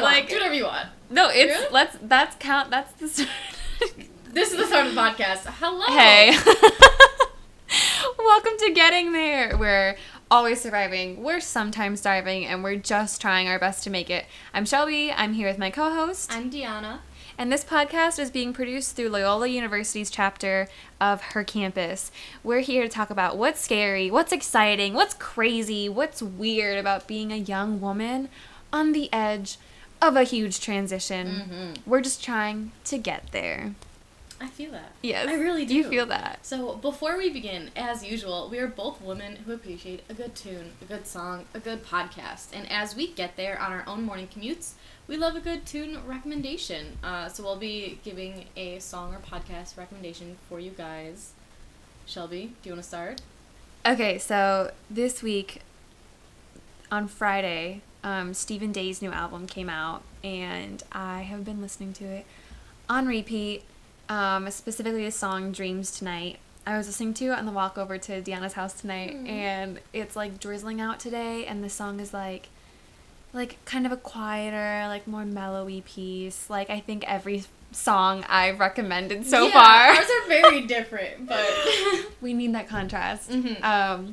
like, do whatever you want. No, it's Really? that's the This is the start of the podcast. Hello. Hey. Welcome to Getting There. We're always surviving. We're sometimes starving, and we're just trying our best to make it. I'm Shelby. I'm here with my co-host. I'm Deanna. And this podcast is being produced through Loyola University's chapter of her campus. We're here to talk about what's scary, what's exciting, what's crazy, what's weird about being a young woman on the edge of a huge transition. Mm-hmm. We're just trying to get there. I feel that. Yes. I really do. You feel that. So, before we begin, as usual, we are both women who appreciate a good tune, a good song, a good podcast. And as we get there on our own morning commutes, we love a good tune recommendation. So we'll be giving a song or podcast recommendation for you guys. Shelby, do you want to start? Okay, so this week, on Friday, Stephen Day's new album came out, and I have been listening to it on repeat. Specifically the song Dreams Tonight. I was listening to it on the walk over to Deanna's house tonight, and it's like drizzling out today, and the song is like kind of a quieter, like more mellowy piece. Like I think every song I've recommended so far. Ours are very different, but we need that contrast. Mm-hmm.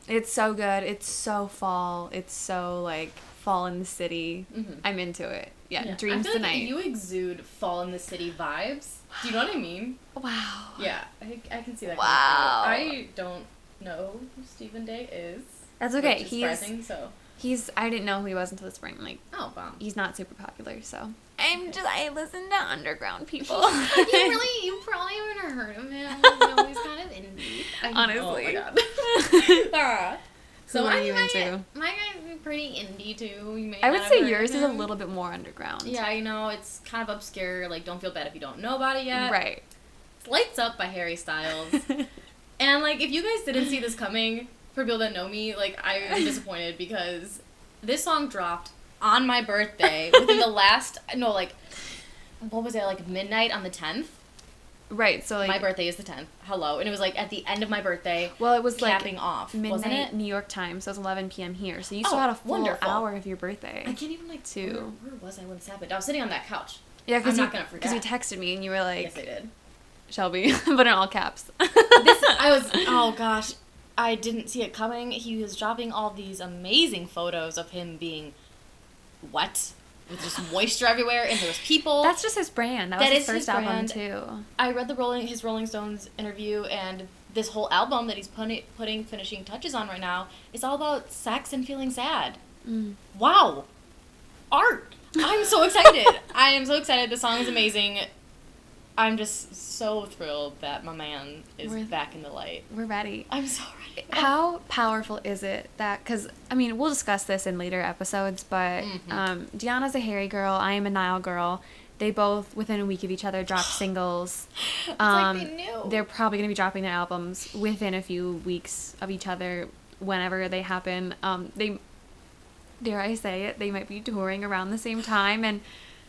It's so good. It's so fall. It's so like fall in the city. Mm-hmm. I'm into it. Yeah, Dreams I feel Tonight. like you exude fall in the city vibes. Do you know what I mean? Wow. Yeah, I can see that. Wow. I don't know who Stephen Day is. That's okay. Which is surprising, I didn't know who he was until the spring. Like, oh, bomb. he's not super popular, so. I listen to underground people. You probably haven't heard of him. No, he's kind of indie. Honestly. Oh my god. So what are you into? My guy's pretty indie too. You may I would not say have heard yours of is a him. little bit more underground. Yeah, I know. It's kind of obscure. Like, don't feel bad if you don't know about it yet. Right. It's Lights Up by Harry Styles. And, like, if you guys didn't see this coming, for people that know me, like, I am disappointed because this song dropped on my birthday within the last, what was it, like, midnight on the 10th? Right, so, like... My birthday is the 10th. Hello. And it was, like, at the end of my birthday, well, it was, capping like, off, midnight wasn't it? New York time, so it was 11 p.m. here. So you still had a full hour of your birthday. I can't even, like, Two. Where was I when this happened? I was sitting on that couch. Yeah, I'm not gonna forget. because you texted me and you were like... Yes, I did. Shelby, but in all caps. Oh gosh, I didn't see it coming. He was dropping all these amazing photos of him being wet with just moisture everywhere, and there was people. That's just his brand. That was his first album too. I read his Rolling Stones interview, and this whole album that he's putting finishing touches on right now is all about sex and feeling sad. Wow, art! I'm so excited. I am so excited. The song is amazing. I'm just so thrilled that my man is back in the light. We're ready. I'm so ready. How powerful is it that, because, I mean, we'll discuss this in later episodes, but Deanna's a Harry girl, I am a Niall girl. They both, within a week of each other, dropped singles. It's like they knew. They're probably going to be dropping their albums within a few weeks of each other whenever they happen. Dare I say it, they might be touring around the same time, and...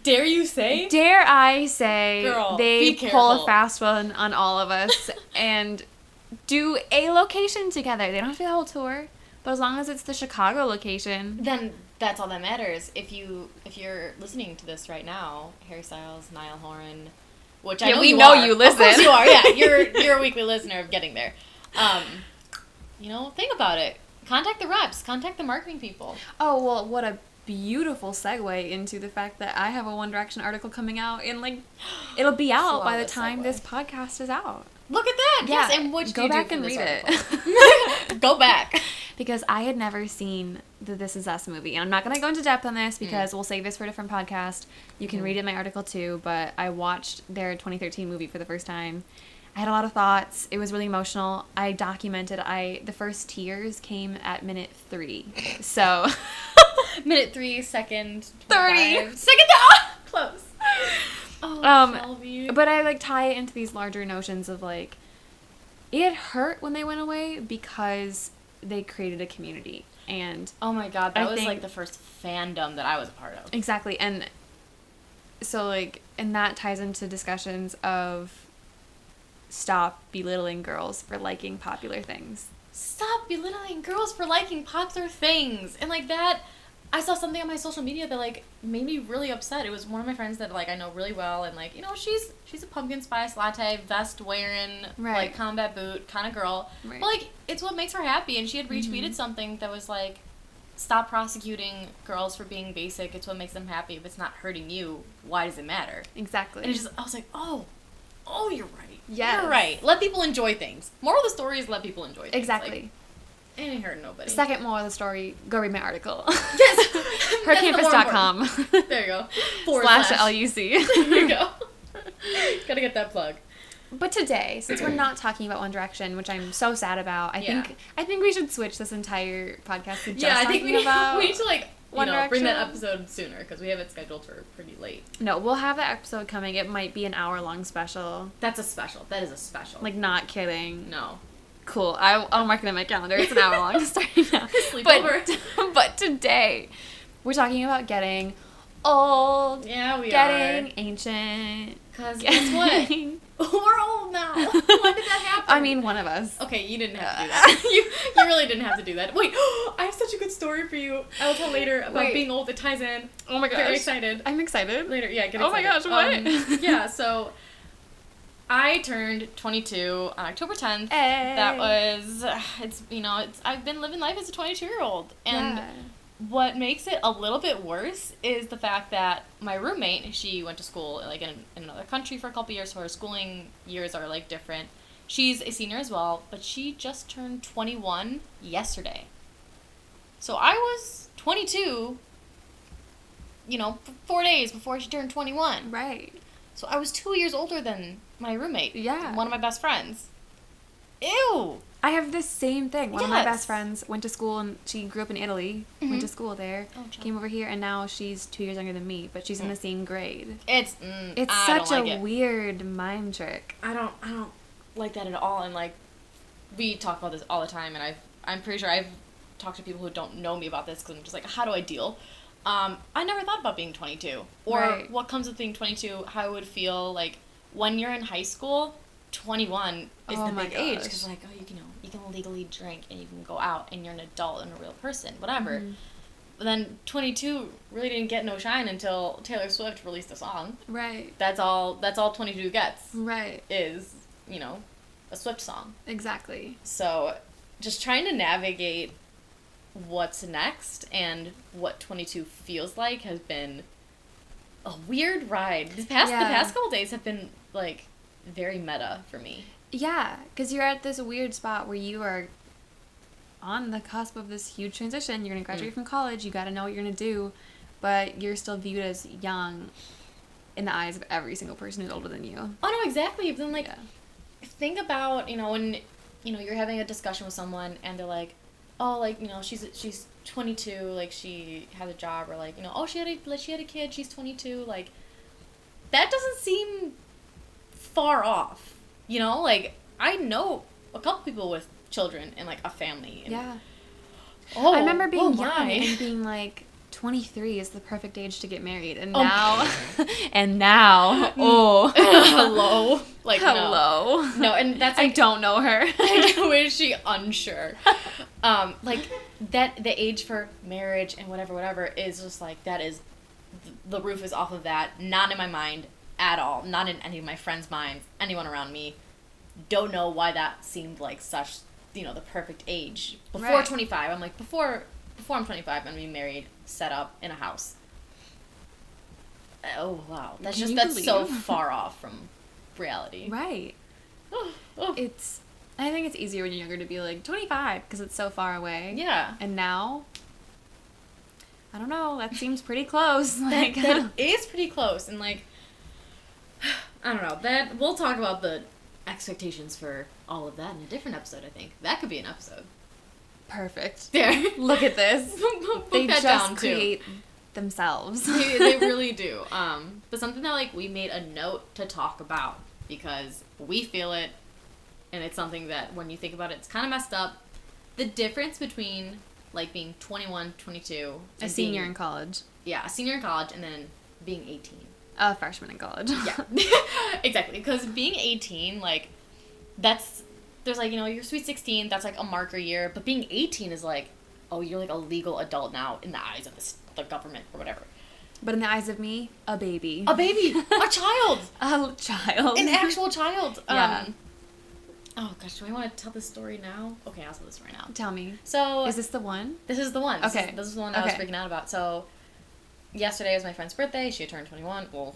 Dare you say? Dare I say, girl, they be pull careful. a fast one on all of us and do a location together. They don't have to do the whole tour, but as long as it's the Chicago location. Then that's all that matters. If you're listening to this right now, Harry Styles, Niall Horan, which I know we know you listen. Of course you are. Yeah, you're a weekly listener of Getting There. Think about it. Contact the reps. Contact the marketing people. Oh, well, what a beautiful segue into the fact that I have a One Direction article coming out and it'll be out by the time this podcast is out. Look at that. Yeah, yes, and what go back and read it. Go back. Because I had never seen the This Is Us movie. And I'm not going to go into depth on this because we'll save this for a different podcast. You can read it in my article too, but I watched their 2013 movie for the first time. I had a lot of thoughts. It was really emotional. I documented. The first tears came at minute 3. So... Minute 3, second 30. Second, close. Shelby. But I tie it into these larger notions of it hurt when they went away because they created a community. And oh my god, that was the first fandom that I was a part of. Exactly. And so and that ties into discussions of stop belittling girls for liking popular things. Stop belittling girls for liking popular things. And that I saw something on my social media that, like, made me really upset. It was one of my friends that, like, I know really well, and, like, you know, she's a pumpkin spice latte, vest wearing, like, combat boot kind of girl. Right. But, like, it's what makes her happy, and she had retweeted something that was, like, stop prosecuting girls for being basic. It's what makes them happy. If it's not hurting you, why does it matter? Exactly. And I was like, oh, you're right. Yes. You're right. Let people enjoy things. Moral of the story is let people enjoy things. Exactly. Like, it ain't hurting nobody. Second moral of the story, go read my article. Yes. Hercampus.com. There you go. /LUC. There you go. Gotta get that plug. But today, since we're not talking about One Direction, which I'm so sad about, I think we should switch this entire podcast to just talking about we need to, like, One Direction. Bring that episode sooner, because we have it scheduled for pretty late. No, we'll have that episode coming. It might be an hour-long special. That's a special. That is a special. Like, not kidding. No. Cool. I'll mark it in my calendar. It's an hour long starting now. Sleepover. But today, we're talking about getting old. Yeah, we are. Getting ancient. Because guess what? We're old now. When did that happen? I mean, one of us. Okay, you didn't have to do that. You really didn't have to do that. Wait, I have such a good story for you. I'll tell later about being old. It ties in. Oh my gosh. Very excited. I'm excited. Later, yeah, get excited. Oh my gosh, what? Yeah, so I turned 22 on October 10th. Hey. That was, I've been living life as a 22-year-old. And what makes it a little bit worse is the fact that my roommate, she went to school, like, in another country for a couple years, so her schooling years are, like, different. She's a senior as well, but she just turned 21 yesterday. So I was 22, 4 days before she turned 21. Right. So I was 2 years older than my roommate. Yeah. One of my best friends. Ew. I have the same thing. One of my best friends went to school, and she grew up in Italy, went to school there, came over here, and now she's 2 years younger than me, but she's in the same grade. It's such a weird mind trick. I don't like that at all, and, like, we talk about this all the time, and I'm pretty sure I've talked to people who don't know me about this, because I'm just like, how do I deal? I never thought about being 22, or what comes with being 22, how it would feel, like, when you're in high school. 21 is the big age, because, like, you can legally drink and you can go out and you're an adult and a real person, whatever. But then 22 really didn't get no shine until Taylor Swift released a song. Right. That's all 22 gets. Right. Is, a Swift song. Exactly. So just trying to navigate what's next and what 22 feels like has been a weird ride. The past couple days have been, like, very meta for me. Yeah, because you're at this weird spot where you are on the cusp of this huge transition. You're going to graduate from college. You got to know what you're going to do, but you're still viewed as young in the eyes of every single person who's older than you. Oh, no, exactly. But then, like, think about, when, you're having a discussion with someone and they're like, oh, like, she's 22, like, she has a job, or, like, oh, she had a kid, she's 22, like, that doesn't seem far off, like, I know a couple people with children and, like, a family. And, I remember being young and being like, 23 is the perfect age to get married, and now, hello, like, hello, no, and that's, like, I don't know her. Is she unsure? Like, that the age for marriage and whatever is just, like, that is, the roof is off of that. Not in my mind at all. Not in any of my friends' minds. Anyone around me. Don't know why that seemed like such, the perfect age. Before 25, I'm like, before I'm 25, I'm gonna be married, set up in a house. Oh wow, that's so far off from reality. Right. I think it's easier when you're younger to be like 25 because it's so far away. Yeah. And now, I don't know. That seems pretty close. Like, that is pretty close, and, like, I don't know. That we'll talk about the expectations for all of that in a different episode. I think that could be an episode. Perfect. There. Look at this. They that just down create themselves. They really do. But something that, like, we made a note to talk about because we feel it, and it's something that when you think about it, it's kind of messed up. The difference between, like, being 21, 22... A senior in college. Yeah, a senior in college, and then being 18. A freshman in college. Yeah. Exactly. Because being 18, like, there's, like, your sweet 16, that's, like, a marker year. But being 18 is, like, oh, you're, like, a legal adult now in the eyes of the government or whatever. But in the eyes of me, a baby. A baby, a child, A child. an actual child. Yeah. Oh gosh, do I want to tell this story now? Okay, I'll tell this story now. Tell me. So Is this the one? this is the one. Okay. This is the one I was freaking out about. So yesterday was my friend's birthday. She had turned 21. Well,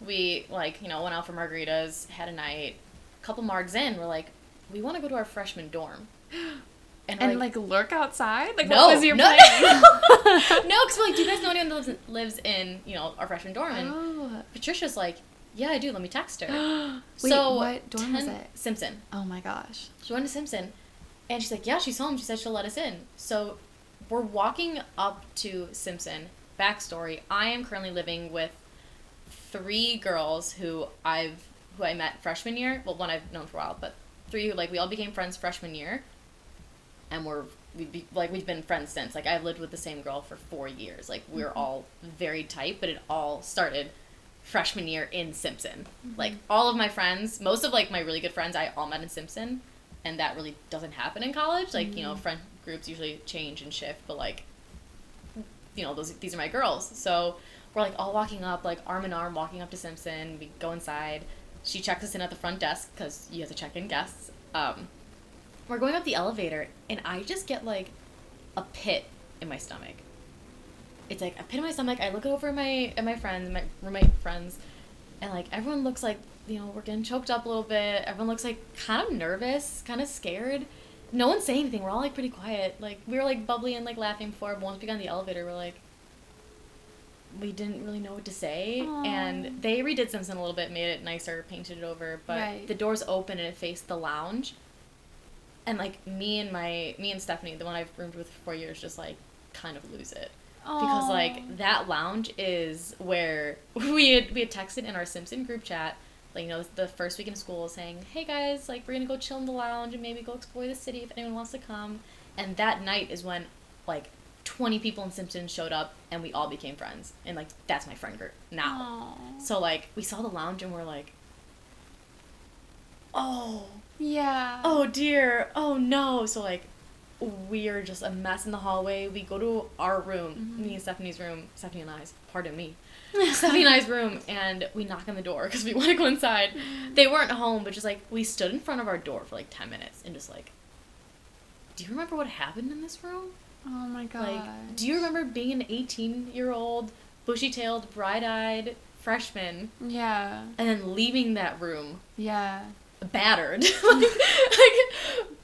we like, went out for margaritas, had a night. A couple margs in, we're like, we want to go to our freshman dorm. And like lurk outside? Like No, what was your no. plan? No, because we're like, do you guys know anyone that lives in, our freshman dorm? And Oh. Patricia's like, yeah, I do. Let me text her. Wait, So what dorm was it? Simpson. Oh my gosh. She went to Simpson, and she's like, yeah, she's home. She said she'll let us in. So we're walking up to Simpson. Backstory, I am currently living with 3 girls who I met freshman year. Well, one I've known for a while, but 3 who, like, we all became friends freshman year. And we've been friends since. Like, I've lived with the same girl for 4 years. Like, we're all very tight, but it all started freshman year in Simpson. Like, all of my friends, most of, like, my really good friends, I all met in Simpson. And that really doesn't happen in college. Like, friend groups usually change and shift, but, like, these are my girls. So we're, like, all walking up, like, arm in arm, walking up to Simpson. We go inside. She checks us in at the front desk, because you have to check in guests. We're going up the elevator, and I just get, like, a pit in my stomach. It's, like, a pit in my stomach. I look over at my friends, my roommate friends, and, like, everyone looks like, we're getting choked up a little bit. Everyone looks, like, kind of nervous, kind of scared. No one's saying anything. We're all, like, pretty quiet. Like, we were, like, bubbly and, like, laughing before, but once we got in the elevator, we're, like, we didn't really know what to say. Aww. And they redid Simpson a little bit, made it nicer, painted it over, but the doors open and it faced the lounge. And, like, me and Stephanie, the one I've roomed with for 4 years, just, like, kind of lose it. Aww. Because, like, that lounge is where we had texted in our Simpson group chat, like, the first week in school, saying, hey, guys, like, we're going to go chill in the lounge and maybe go explore the city if anyone wants to come. And that night is when, like, 20 people in Simpson showed up, and we all became friends. And, like, that's my friend group now. Aww. So, like, we saw the lounge, and we're like, oh. Yeah. Oh, dear. Oh, no. So, like, we're just a mess in the hallway. We go to our room, me and Stephanie's room, Stephanie and I's, pardon me, Stephanie and I's room, and we knock on the door because we want to go inside. They weren't home, but just, like, we stood in front of our door for, like, 10 minutes and just, like, do you remember what happened in this room? Oh my god. Like, do you remember being an 18-year-old, bushy-tailed, bright-eyed freshman? Yeah. And then leaving that room. Yeah. Battered. like,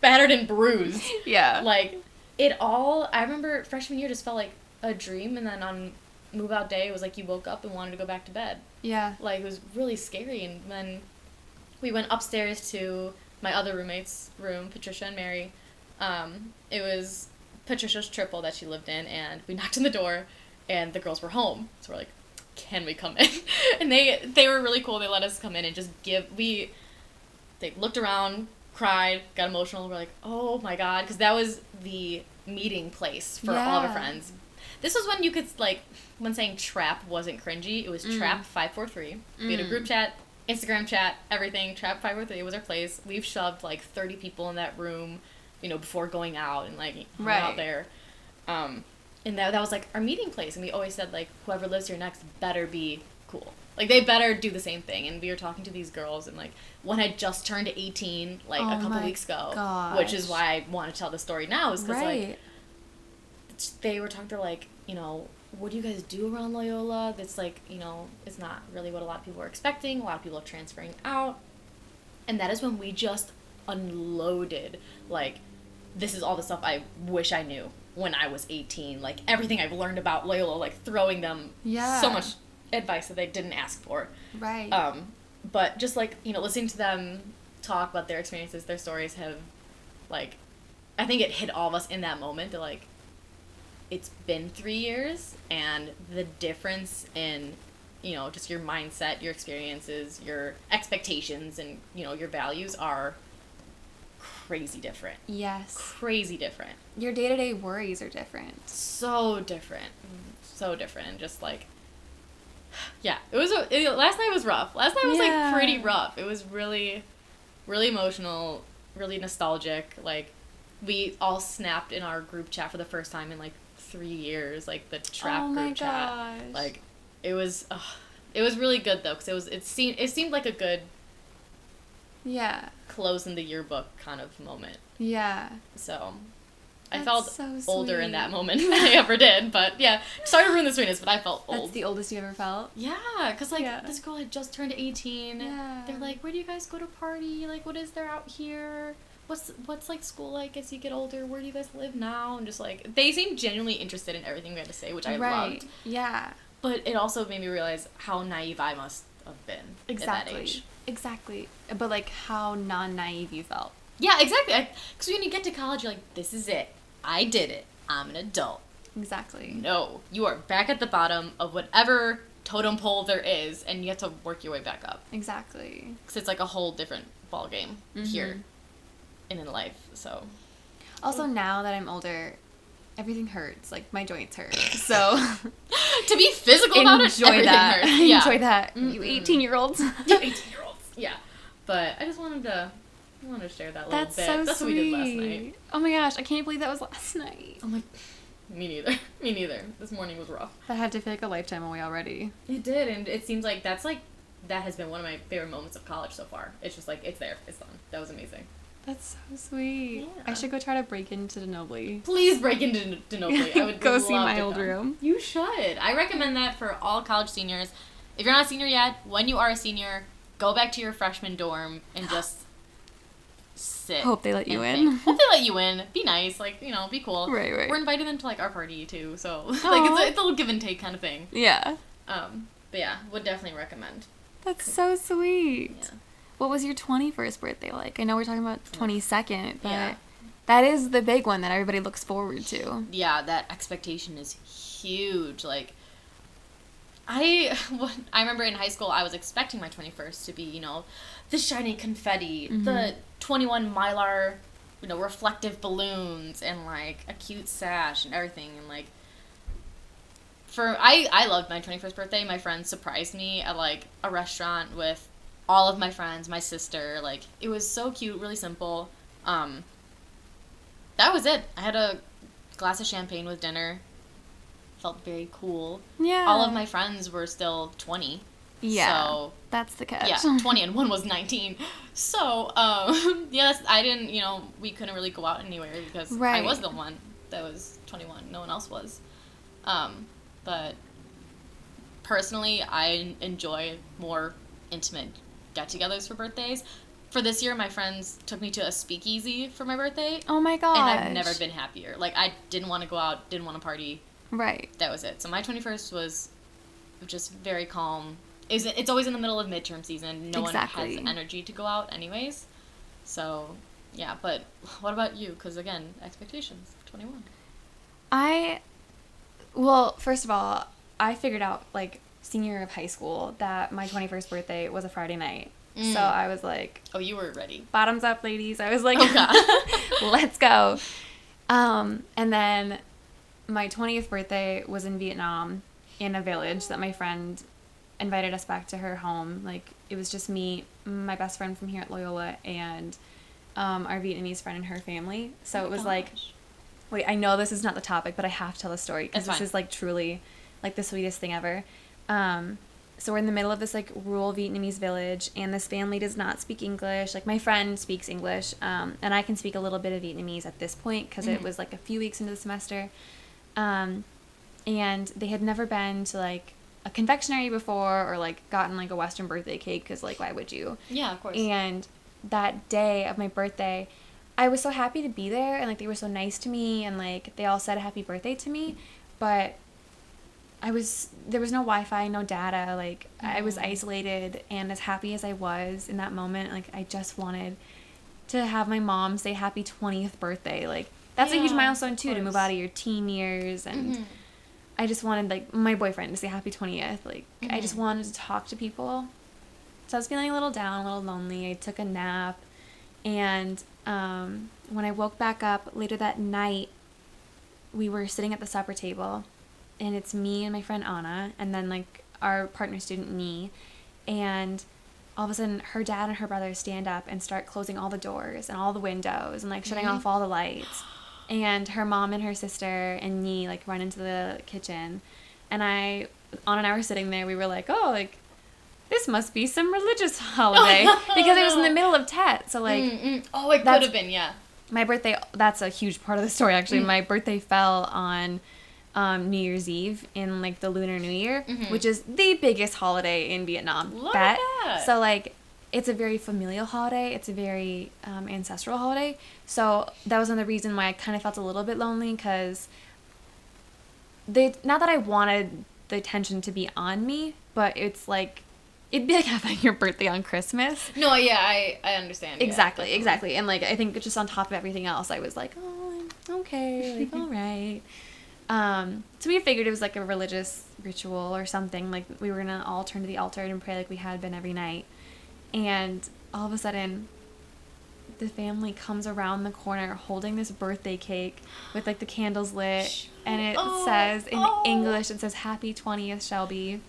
battered and bruised. Yeah. Like, it all, I remember freshman year just felt like a dream, and then on move-out day, it was like you woke up and wanted to go back to bed. Yeah. Like, it was really scary, and then we went upstairs to my other roommate's room, Patricia and Mary. It was Patricia's triple that she lived in, and we knocked on the door, and the girls were home. So we're like, can we come in? And they were really cool. They let us come in and just they looked around, cried, got emotional. We're like, oh my god, because that was the meeting place for all of our friends. This was when you could, like, when saying trap wasn't cringy, it was Trap 543. We had a group chat, Instagram chat, everything. Trap 543 was our place. We've shoved, like, 30 people in that room, before going out and, like, out there. And that was, like, our meeting place. And we always said, like, whoever lives here next better be cool. Like, they better do the same thing. And we were talking to these girls, and, like, one had just turned 18, like, a couple weeks ago. Gosh. Which is why I want to tell the story now, is because, like, they were talking, they're like, what do you guys do around Loyola? That's, like, it's not really what a lot of people are expecting. A lot of people are transferring out. And that is when we just unloaded, like, this is all the stuff I wish I knew when I was 18. Like, everything I've learned about Loyola, like, throwing them so much advice that they didn't ask for. Right. But just, like, listening to them talk about their experiences, their stories have, like, I think it hit all of us in that moment that, like, it's been 3 years, and the difference in, just your mindset, your experiences, your expectations, and, your values are crazy different. Yes. Crazy different. Your day-to-day worries are different. So different. So different. Just, like, yeah. Last night was rough. Last night was, like, pretty rough. It was really, really emotional, really nostalgic. Like, we all snapped in our group chat for the first time in, like, 3 years, like the trap Oh my group chat. gosh. Like, it was really good though, because it seemed like a good Yeah. close in the yearbook kind of moment. Yeah. So I That's felt so older in that sweet. moment than I ever did. But yeah, sorry to ruin the sweetness, but I felt old. That's the oldest you ever felt? Yeah, because, like, Yeah. this girl had just turned 18. Yeah. They're like, where do you guys go to party? Like, what is there out here? What's like, school like as you get older? Where do you guys live now? And just, like, they seemed genuinely interested in everything we had to say, which I loved. Yeah. But it also made me realize how naive I must have been at that age. Exactly. But, like, how non-naive you felt. Yeah, exactly. Because when you get to college, you're like, this is it. I did it. I'm an adult. Exactly. No, you are back at the bottom of whatever totem pole there is, and you have to work your way back up. Exactly. Because it's like a whole different ball game here and in life. So Also, now that I'm older, everything hurts. Like, my joints hurt. So to be physical about it, enjoy everything that. hurts. Yeah. Enjoy that. You 18-year-olds. You 18-year-olds. Yeah. But I just wanted to share that little That's bit. so That's sweet. what we did last night. Oh my gosh, I can't believe that was last night. I'm like, me neither. Me neither. This morning was rough. That had to feel like a lifetime away already. It did, and it seems like that has been one of my favorite moments of college so far. It's just like, it's there. It's done. That was amazing. That's so sweet. Yeah. I should go try to break into Denobly. Please break into Denobly. I would Go love see my to old come. room. You should. I recommend that for all college seniors. If you're not a senior yet, when you are a senior, go back to your freshman dorm and just sit. Hope they let you and in. think. Hope they let you in. Be nice. Like, be cool. Right. We're inviting them to, like, our party, too. So, Aw. like, it's a little give and take kind of thing. Yeah. But yeah, would definitely recommend. That's so sweet. Yeah. What was your 21st birthday like? I know we're talking about 22nd, but Yeah. that is the big one that everybody looks forward to. Yeah, that expectation is huge. Like, I remember in high school, I was expecting my 21st to be, the shiny confetti, the 21 Mylar, reflective balloons, and, like, a cute sash and everything. And, like, I loved my 21st birthday. My friends surprised me at, like, a restaurant with all of my friends, my sister. Like, it was so cute, really simple. That was it. I had a glass of champagne with dinner. Felt very cool. Yeah. All of my friends were still 20. Yeah. So, that's the catch. yeah, 20 and one was 19. So, I didn't, we couldn't really go out anywhere because I Right. was the one that was 21. No one else was. But personally, I enjoy more intimate get-togethers for birthdays. For this year, my friends took me to a speakeasy for my birthday. Oh my gosh. And I've never been happier. Like, I didn't want to go out, didn't want to party. Right. That was it. So my 21st was just very calm. It's always in the middle of midterm season. No Exactly. one has energy to go out anyways. So, yeah. But what about you? Because, again, expectations. 21. Well, first of all, I figured out, like, senior year of high school that my 21st birthday was a Friday night. So I was like... Oh, you were ready. Bottoms up, ladies. I was like, Oh, God. let's go. And then my 20th birthday was in Vietnam in a village that my friend invited us back to her home. Like, it was just me, my best friend from here at Loyola, and our Vietnamese friend and her family. So it was like... Wait, I know this is not the topic, but I have to tell the story because this is, like, truly, like, the sweetest thing ever. So we're in the middle of this, like, rural Vietnamese village, and this family does not speak English. Like, my friend speaks English, and I can speak a little bit of Vietnamese at this point because it was, like, a few weeks into the semester. And they had never been to, like, a confectionery before or, like, gotten, like, a Western birthday cake because, like, why would you? Yeah, of course. And that day of my birthday... I was so happy to be there, and, like, they were so nice to me, and, like, they all said a happy birthday to me, but there was no Wi-Fi, no data, like, I was isolated, and as happy as I was in that moment, like, I just wanted to have my mom say happy 20th birthday, like, that's a huge milestone, too, to move out of your teen years, and I just wanted, like, my boyfriend to say happy 20th, like, I just wanted to talk to people, so I was feeling a little down, a little lonely. I took a nap, and when I woke back up later that night, we were sitting at the supper table, and it's me and my friend Anna, and then, like, our partner student, Nee, and all of a sudden, her dad and her brother stand up and start closing all the doors and all the windows and, like, shutting off all the lights, And her mom and her sister and me, like, run into the kitchen. And on an hour sitting there, we were like, oh, like, this must be some religious holiday. Because it was in the middle of Tet. So, like... Oh, it could have been, yeah. My birthday, that's a huge part of the story, actually. My birthday fell on New Year's Eve in, like, the Lunar New Year, which is the biggest holiday in Vietnam. Love that. So, like, it's a very familial holiday. It's a very ancestral holiday. So that was another reason why I kind of felt a little bit lonely, because not that I wanted the attention to be on me, but it's like, it'd be like having your birthday on Christmas. No, yeah, I understand. Exactly, yeah, exactly. And, like, I think just on top of everything else, I was like, oh, okay, like, all right. So we figured it was, like, a religious ritual or something. Like, we were going to all turn to the altar and pray like we had been every night. And all of a sudden, the family comes around the corner holding this birthday cake with, like, the candles lit. And it says, in English, it says, Happy 20th, Shelby.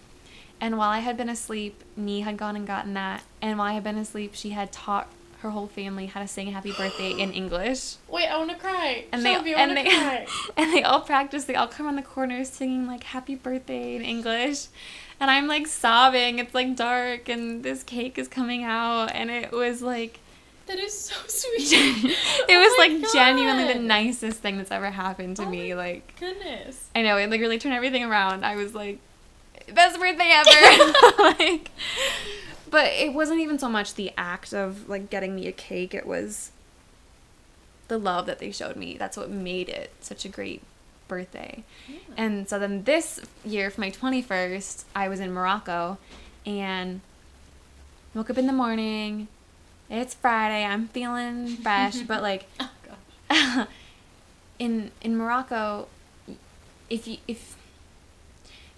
And while I had been asleep, Nee had gone and gotten that. And while I had been asleep, she had taught her whole family how to sing Happy Birthday in English. Wait, I want to cry. And Shelby, I want to cry. And they all practice. They all come on the corners singing, like, Happy Birthday in English. And I'm, like, sobbing. It's, like, dark, and this cake is coming out. And it was, like... That is so sweet. It was, like, genuinely the nicest thing that's ever happened to me. Like, goodness. I know. It, like, really turned everything around. I was, like, best birthday ever. Like... But it wasn't even so much the act of, like, getting me a cake. It was the love that they showed me. That's what made it such a great birthday. Yeah. And so then this year, for my 21st, I was in Morocco. And woke up in the morning. It's Friday. I'm feeling fresh. But, like, oh, gosh. in Morocco, if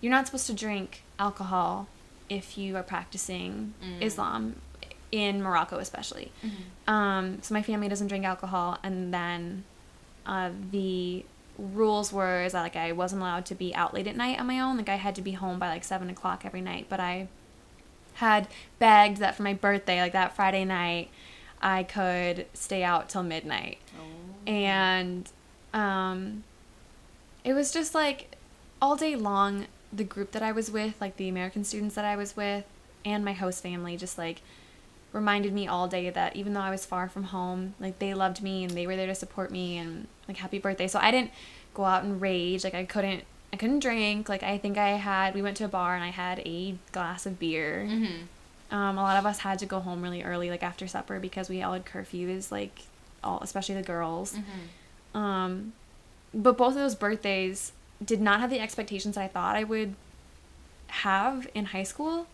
you're not supposed to drink alcohol if you are practicing Islam, in Morocco especially. So my family doesn't drink alcohol, and then the rules were is that, like, I wasn't allowed to be out late at night on my own. Like, I had to be home by, like, 7 o'clock every night, but I had begged that for my birthday, like, that Friday night, I could stay out till midnight. And it was just, like, all day long, the group that I was with, like, the American students that I was with, and my host family just, like, reminded me all day that even though I was far from home, like, they loved me and they were there to support me, and, like, happy birthday. So I didn't go out and rage. Like, I couldn't drink. Like, I think we went to a bar and I had a glass of beer. A lot of us had to go home really early, like, after supper, because we all had curfews, like, especially the girls. But both of those birthdays did not have the expectations that I thought I would have in high school,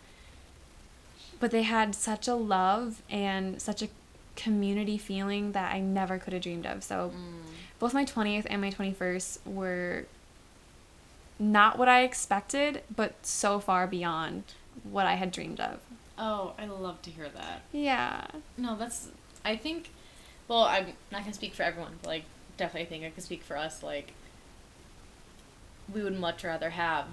but they had such a love and such a community feeling that I never could have dreamed of. So both my 20th and my 21st were not what I expected, but so far beyond what I had dreamed of. Oh, I love to hear that. Yeah. No, I think, well, I'm not going to speak for everyone, but, like, definitely think I can speak for us, like, we would much rather have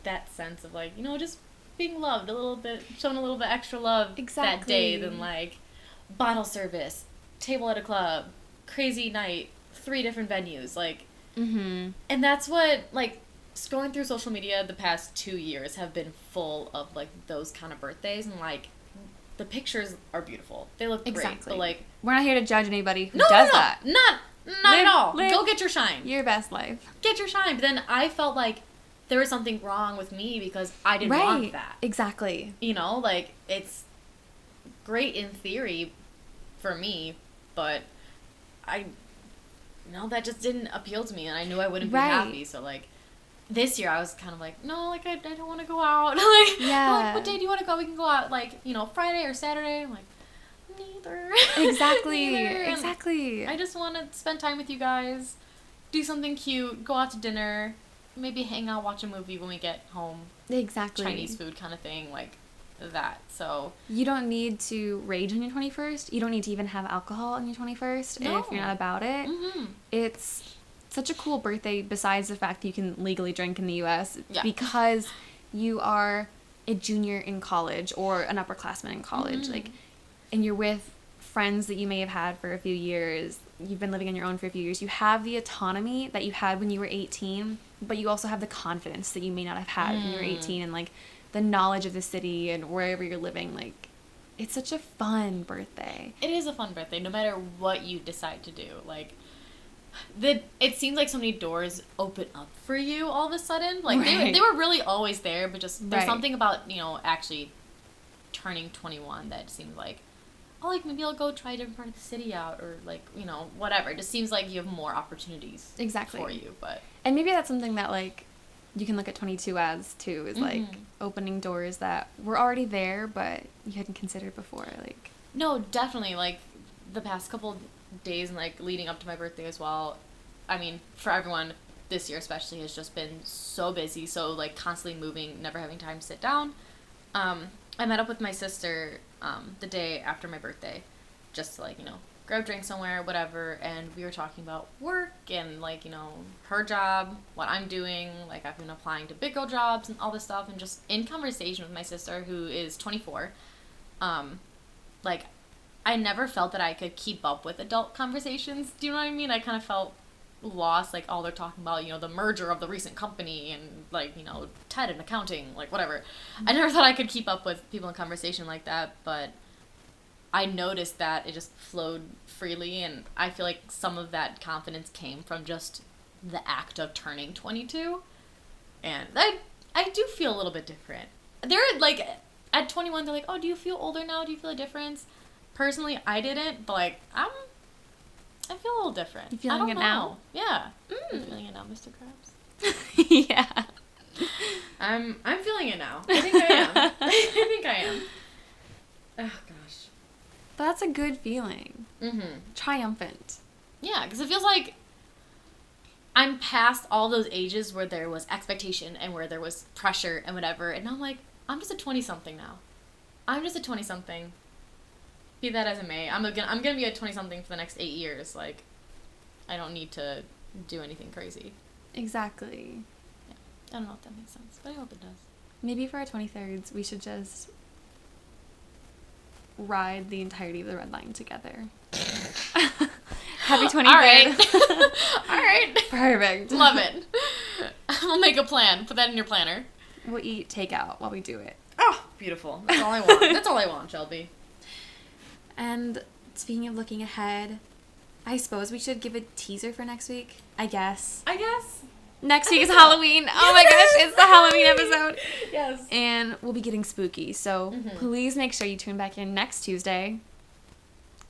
that sense of, like, you know, just being loved a little bit, showing a little bit extra love that day than, like, bottle service, table at a club, crazy night, 3 different venues, like, and that's what, like, scrolling through social media the past 2 years have been full of, like, those kind of birthdays, and, like, the pictures are beautiful. They look great, but, like, we're not here to judge anybody who does that. Not at all. Go get your shine. Your best life. Get your shine. But then I felt like there was something wrong with me because I didn't want that. Exactly. You know, like, it's great in theory for me, but that just didn't appeal to me, and I knew I wouldn't be happy. So, like, this year I was kind of like, no, like, I don't want to go out. Like, like, what day do you want to go? We can go out, like, you know, Friday or Saturday. I'm like, neither. Exactly. Neither. Exactly. I just want to spend time with you guys, do something cute, go out to dinner, maybe hang out, watch a movie when we get home. Exactly. Chinese food kind of thing, like that. So you don't need to rage on your 21st. You don't need to even have alcohol on your 21st if you're not about it. It's such a cool birthday, besides the fact that you can legally drink in the U.S. because you are a junior in college or an upperclassman in college. Like, and you're with friends that you may have had for a few years. you've been living on your own for a few years, you have the autonomy that you had when you were 18, but you also have the confidence that you may not have had when you were 18, and like the knowledge of the city and wherever you're living. Like, it's such a fun birthday. It is a fun birthday, no matter what you decide to do. Like, it seems like so many doors open up for you all of a sudden. Like, they were really always there, but just there's something about, you know, actually turning 21 that seems like, oh, like, maybe I'll go try a different part of the city out, or, like, you know, whatever. It just seems like you have more opportunities for you. But and maybe that's something that, like, you can look at 22 as, too, is, like, opening doors that were already there, but you hadn't considered before, like. No, definitely. Like, the past couple days and, like, leading up to my birthday as well, I mean, for everyone, this year especially has just been so busy, so, like, constantly moving, never having time to sit down. I met up with my sister the day after my birthday, just to, like, you know, grab drinks somewhere, whatever, and we were talking about work and, like, you know, her job, what I'm doing, like, I've been applying to big girl jobs and all this stuff, and just in conversation with my sister, who is 24, like, I never felt that I could keep up with adult conversations, do you know what I mean? I kind of felt lost, like, all they're talking about, you know, the merger of the recent company and, like, you know, TED and accounting, like, whatever. I never thought I could keep up with people in conversation like that, but I noticed that it just flowed freely, and I feel like some of that confidence came from just the act of turning 22, and I do feel a little bit different. They're, like, at 21, they're like, oh, do you feel older now? Do you feel a difference? Personally, I didn't, but, like, I feel a little different. You feeling it now? Yeah. I'm feeling it now, Mr. Krabs. Yeah. I'm feeling it now. I think I am. I think I am. Oh, gosh. That's a good feeling. Mm-hmm. Triumphant. Yeah, because it feels like I'm past all those ages where there was expectation and where there was pressure and whatever, and I'm like, I'm just a 20-something now. I'm just a 20-something. Be that as it may, I'm gonna be a 20-something for the next 8 years. Like, I don't need to do anything crazy. Exactly. Yeah. I don't know if that makes sense, but I hope it does. Maybe for our 23rds, we should just ride the entirety of the red line together. Happy 23rd. All right. All right. Perfect. Love it. We'll make a plan. Put that in your planner. We'll eat takeout while we do it. Oh, beautiful. That's all I want. That's all I want, Shelby. And speaking of looking ahead, I suppose we should give a teaser for next week. I guess. Next week is Halloween. Oh my gosh, it's the Halloween episode. Yes. And we'll be getting spooky. So please make sure you tune back in next Tuesday.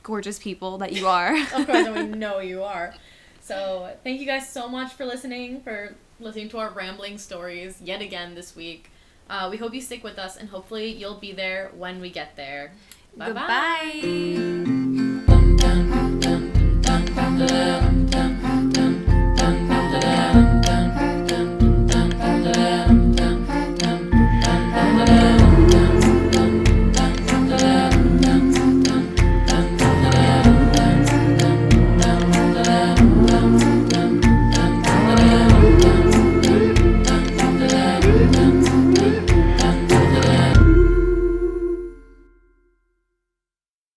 Gorgeous people that you are. Of course, and we know you are. So thank you guys so much for listening to our rambling stories yet again this week. We hope you stick with us, and hopefully you'll be there when we get there. Bye-bye. Goodbye.